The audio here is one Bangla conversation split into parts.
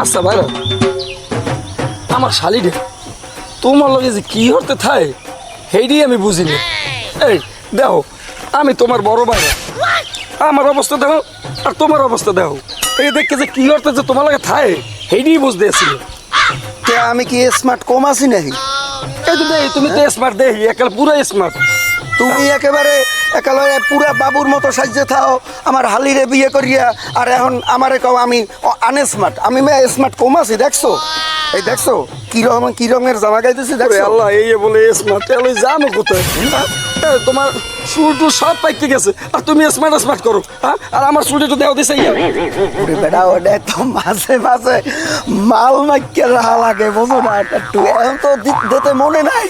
আচ্ছা ভাই আমার শালিরে তোমার লগে যে কি হতে থাকে সেইটাই আমি বুঝিনি। এই দেখো আমি তোমার বড় ভাই, আমার অবস্থা দেখো আর তোমার অবস্থা দেখো, এই দেখে যে কি হতে যে তোমার লগে থাকে সেইটাই বুঝতে আসছিল। আমি কি স্মার্ট কম আছি নাকি? এই তো দেখি তুমি তো স্মার্ট, দেখি একাল পুরো স্মার্ট। তুমি একেবারে একেবারে পুরা বাবুর মতো সাজতে থাও আমার হালিরে বিয়ে করিয়া, আর এখন আমারে কও আমি আনস্মার্ট। আমি স্মার্ট কম আছি দেখছো? এই দেখছো কি রঙের জামা গাইতেছি দেখছো? আল্লাহ এই বলে স্মার্ট তাহলে জানো কোথায়? তোমার চুলটু সব পাইকে গেছে আর তুমি স্মার্ট স্মার্ট করো, হ্যাঁ? আর আমার চুলটা তো দেওয়া দিছে বেটা ওটা তো মাঝে মাঝে মাল মাইকে রাহা লাগে, বোঝো না? একটু এখন তো দিতে মনে নাই।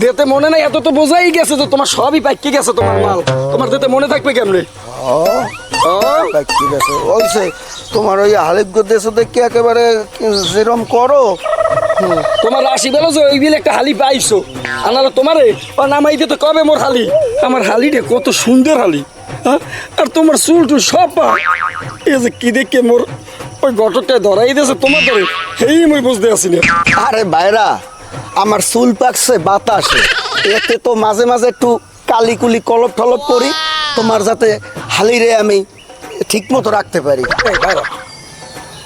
দিতে মনে নাই এত তো বোঝাই গেছে যে তোমার সবই পাইকে গেছে তোমার মাল, তোমার দিতে মনে থাকবে কেমনে? ঠিক আছে ওইছে তোমার ওই হালিফ দেশে দেখে একেবারে যেরম করো। তোমার রাশি বেলো যে ওই বিলে একটা হালি পাইছো, আনারা তোমারে নামাই দিতে কবে মোর হালি? আমার হালি রে কত সুন্দর হালি, হ্যাঁ? আর তোমার চুলটু সব পা এই যে কি দেখে মোর ওই ঘটকটায় ধরাই দিয়েছে তোমার ধরে, সেই মই বুঝতে আসি না। আরে ভাইরা আমার চুল পাকছে বাতাসে, এতে তো মাঝে মাঝে একটু কালিকুলি কলপ টলপ করি তোমার যাতে হালিরে আমি ঠিক মতো রাখতে পারি।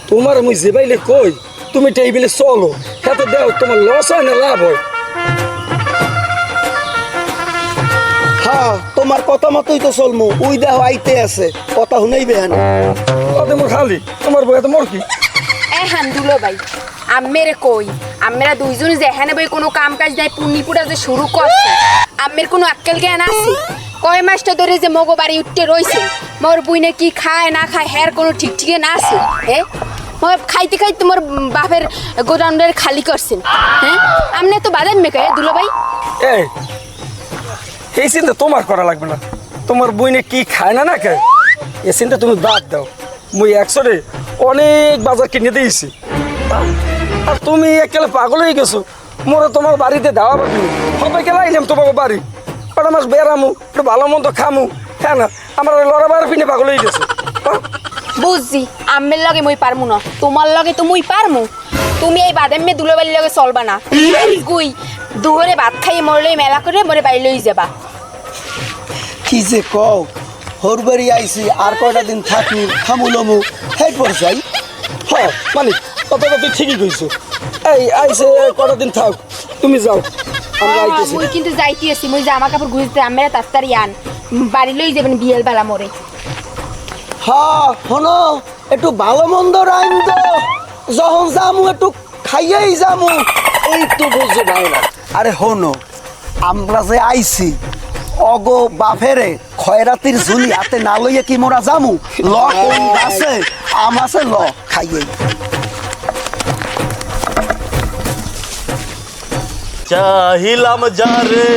তোমার মুই যে বাইলে কই তুমি টেবিলে চলো, হাতে দাও, তোমার লস হয় না লাভ হয়? হ্যাঁ তোমার কথা মতোই তো চলমু, ওই দেহ আইতে আছে কথা শুনাইবে হ্যাঁ। কত মোর খালি তোমার বই মোর কি? এ হান্দুলো ভাই আম্মেরে কই, আমরা দুইজন যেখানে বই কোনো কাম কাজ নাই পুণ্যিপুরা যে শুরু করছে, আম্মের কোনো আক্কেল জ্ঞান আছে? কয় মাসটা ধরে যে মগো বাড়ি উঠতে রইছে, মোর বুইনে কি খায় না খায় হ্যার কোনো ঠিক ঠিকে না আছে? হ্যাঁ মোর খাইতে খাইতে তোমার বাপের গোডাউনের খালি করছেন, হ্যাঁ? আমনে তো বাদাম মেকে দুলো ভাই। এই চিন্তা তোমার করা লাগবে না, তোমার বইনে কি খায় না না খায় এ চিন্তা তুমি বাদ দাও। মুই একশোরে অনেক বাজার কিনে দিয়েছি, আর তুমি একেলে পাগল হয়ে গেছো। মোরা তোমার বাড়িতে দেওয়া পাবি সবাই কেলা আইলাম তোমার বাড়ি, কটা মাস বেড়ামু একটু ভালো মন্দ খামু, হ্যাঁ না? আমার লড়া বার পিনে পাগল হয়ে গেছে। বুঝছি আম্মের লগে মুই পারমু না, তোমার লগে তো মুই পারমু। তুমি এই বাদামে দুলোবাড়ির লগে চলবা না, গুই দুহরে ভাত খাইয়ে মরলে মেলা করে মরে বাড়ি লই যাবা। কি যে কও, হর বাড়ি আইছি আর কয়টা দিন থাকি খামুলমু হেড পর যাই। হ্যাঁ মানে কথাটা তুই ঠিকই কইছো, এই আইসে কটা দিন থাক, তুমি যাও আমরা আইতেছি। মুই কিন্তু যাইতে আছি, মুই জামা কাপড় ঘুরতে আমেরা তাড়াতাড়ি আন, বাড়ি লই যাবেন বিয়েল বেলা মরে। হ্যাঁ শোনো একটু ভালো মন্দ রাইন তো, যখন যামু একটু খাইয়েই যামু, এই তো বুঝছো ভাইরা। আরে শোনো আমরা যে আইছি অগো বাফেরে খয়রাতির ঝুলি হাতে না লইয়া কি মোরা যামু? ল কোন গাছে আম আছে, ল খাইয়েই। চাহিলাম যারে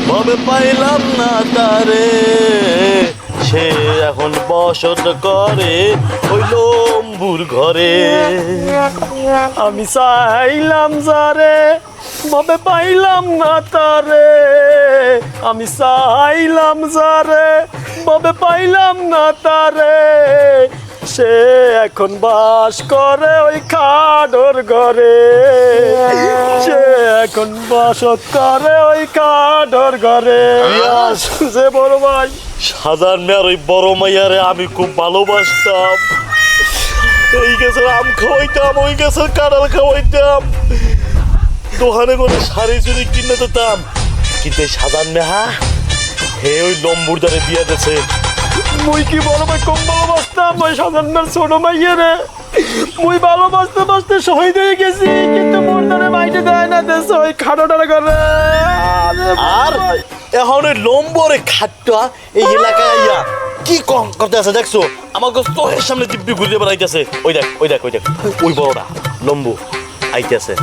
ভাবে পাইলাম না তারে, সে এখন বসত করে ওই লম্বুর ঘরে। আমি চাইলাম যারে ভাবে পাইলাম না তারে, আমি চাইলাম যারে ভাবে পাইলাম না তারে, সে এখন বাস করে ওই খাডোর ঘরে, সে এখন বাসত করে ওই খাডোর ঘরে। যে বড় ভাই সাজান মেয়ার ওই বড় মাইয়ারে আমি খুব ভালোবাসতাম, এই গেছে আম খাওয়াইতাম, ওই গেছে কাঁড়াল খাওয়াইতাম, দোকানে করে শাড়ি চুড়ি কিনে দিতাম, কিন্তু এই সাজান মেহা হে ওই লম্বুর দ্বারে বিয়া দিয়েছে। মুই কি বড় ভাই কম ভালোবাসতাম ওই সাজান্নার ছোট মাইয়া রে, মুই ভালোবাসতে বাসতে শহীদ হয়ে গেছি, কিন্তু মোর দ্বারে মাইটে দেয় না দেশ ওই খাটোটার করে। আর এখন ওই লম্বরে খাটটা এই এলাকায় আইয়া কি কম করতে আছে দেখছো? আমার চোখের সামনে দিব্যি ঘুরিয়ে বেড়াইতেছে। ওই দেখ ওই দেখ ওই দেখ ওই বড়টা লম্বু আইতেছে।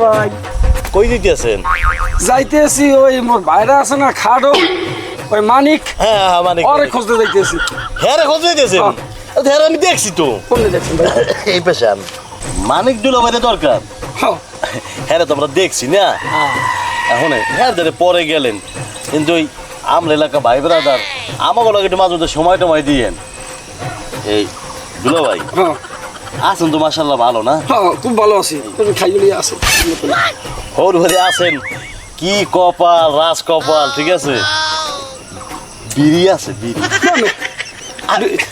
ভাই কই দিতেছেন? যাইতেছি ওই মোর বাইরে আছে না খাডো ওই মানিক, হ্যাঁ মানিক ওরে খুঁজতে যাইতেছি। হ্যাঁ রে খোঁজ দিতেছেন? হ্যাঁ আমি দেখছি তো। কোনটা দেখছেন ভাই? এই পেশান মানিক দুলাভাইয়ের দরকার। হ্যাঁ হ্যাঁ তো আমরা দেখছি না এখন হ্যাঁ ধরে পরে গেলেন কিন্তু ওই আমরা এলাকা ভাই ব্রাদার আমাকে লাগে একটু মাঝে মধ্যে সময় টময় দিয়েন এই দুলো ভাই হ্যাঁ আছেন তো মাসাল্লাহ ভালো না হ্যাঁ খুব ভালো আছি তুমি খাইগুলি আছে ওর ঘরে আছেন কি কপাল রাজ কপাল ঠিক আছে বিড়ি আছে বিড়ি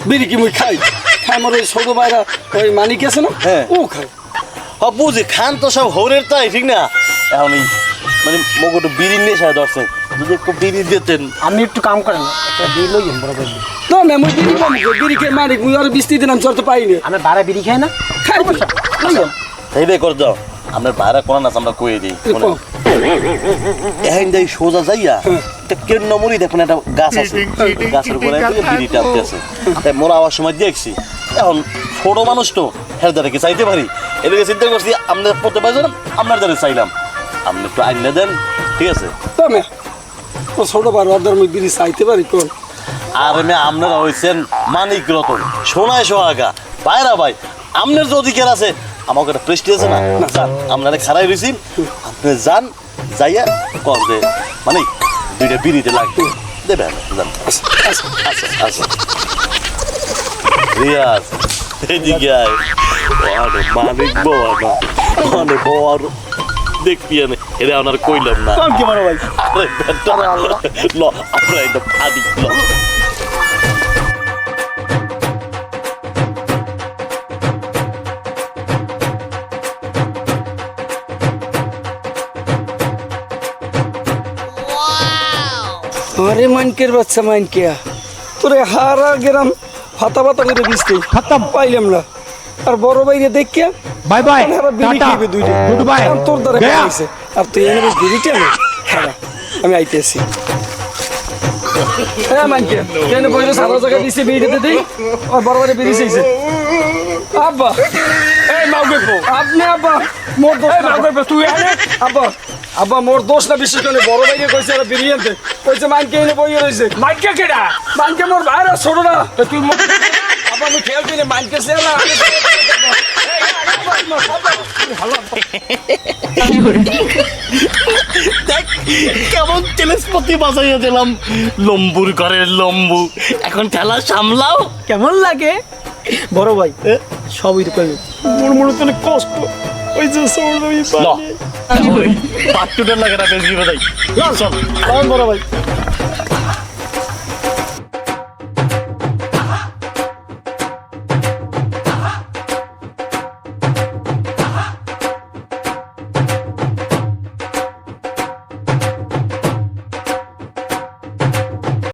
বিড়ি কি মুই খাই খাই আমার ওই ছোট ভাইরা ওই মানিক আছে না হ্যাঁ। ও খাই বুঝি খান তো সব হরের তাই ঠিক না এখন এই মানে মগো একটু বিড়ি নেশা ধরছে যদি একটু বিড়ি দিতেন আমি একটু কাম করেন একটা বিল লই বড় ভাই না না মুই বিড়ি পাবো কই? বিড়ি কে মানিক মুই আর 20 দিন আমি চলতে পাই না আমি বাড়া বিড়ি খাই না খাই লইম তাই করে দাও আপনার ভাড়া কোন না আমরা কয়ে দিই এখন যাই সোজা যাইয়া কেন নমরি দেখুন একটা গাছ আছে গাছের উপরে বিড়ি টানতে আছে তাই মোরা আওয়ার সময় দেখছি এখন ছোট মানুষ তো হ্যাঁ দ্বারা চাইতে পারি এদিকে চিন্তা করছি আপনার পড়তে পারছেন আপনার দ্বারা চাইলাম আপনি একটু আইনে দেন ঠিক আছে তবে ও ছোট ভাই ওদের মুই বিড়ি চাইতে পারি কোন আর আপনারা হয়েছেন মানিক রতন সোনায় সোহাগা ভাইরা ভাই আপনার যে অধিকার আছে আমাকে একটা প্রেস্টি আছে না যান আপনারা খারাই রয়েছি আপনি যান যাইয়া কল যে মানে দুইটা বিড়িতে লাগবে দেবেন যান আচ্ছা আচ্ছা রিয়াজ এদিকে আয় আরে মানিক বড় মানে বড় দেখবি আমি এটা আপনার কইলাম না কি বড় ভাই আরে বেটা ল আমরা এটা ফাদি ল আরে মানকের বাচ্চা মানকিয়া তোরে হারা গেরাম ফাতা ফাতা করে বিস্তে খতম পাইলাম না আর বড় ভাইরে দেখিয়া বাই বাই হারা বিড়ি টাটা খাইবে দুইটা গুড বাই আর তোর দ্বারা গয়া খাইছে আর তুই এনে বেশ বিড়িটা নে খারা আমি আইতেছি হ্যাঁ মানকিয়া কেন বইরে সারা জায়গা দিছে বিড়িতে দেই আর বড় ভাইরে বিড়ি চাইছে আব্বা এই মাউগে কো আপনি আব্বা মোর দোষ এই মাউগে তুই আনে আব্বা আব্বা মোর দোষ না বিশেষ করে বড় ভাইরে কইছে আর বিড়ি আনতে কইছে মানকে এনে বইয়ে রইছে মাইকে কেডা মানকে মোর ভাইরা ছোট না তো তুই আব্বা আমি খেয়াল করি মানকে সে না দেখ কেমন টেলিস্পতি বাজাইয়া দিলাম লম্বুর ঘরের লম্বু এখন ঠেলা সামলাও কেমন লাগে বড় ভাই সবই তো কইবে মোর মোর তো অনেক কষ্ট ওই যে ছোট ভাই ল পাট্টুটার লাগে না বেশি বাজাই চল বড় ভাই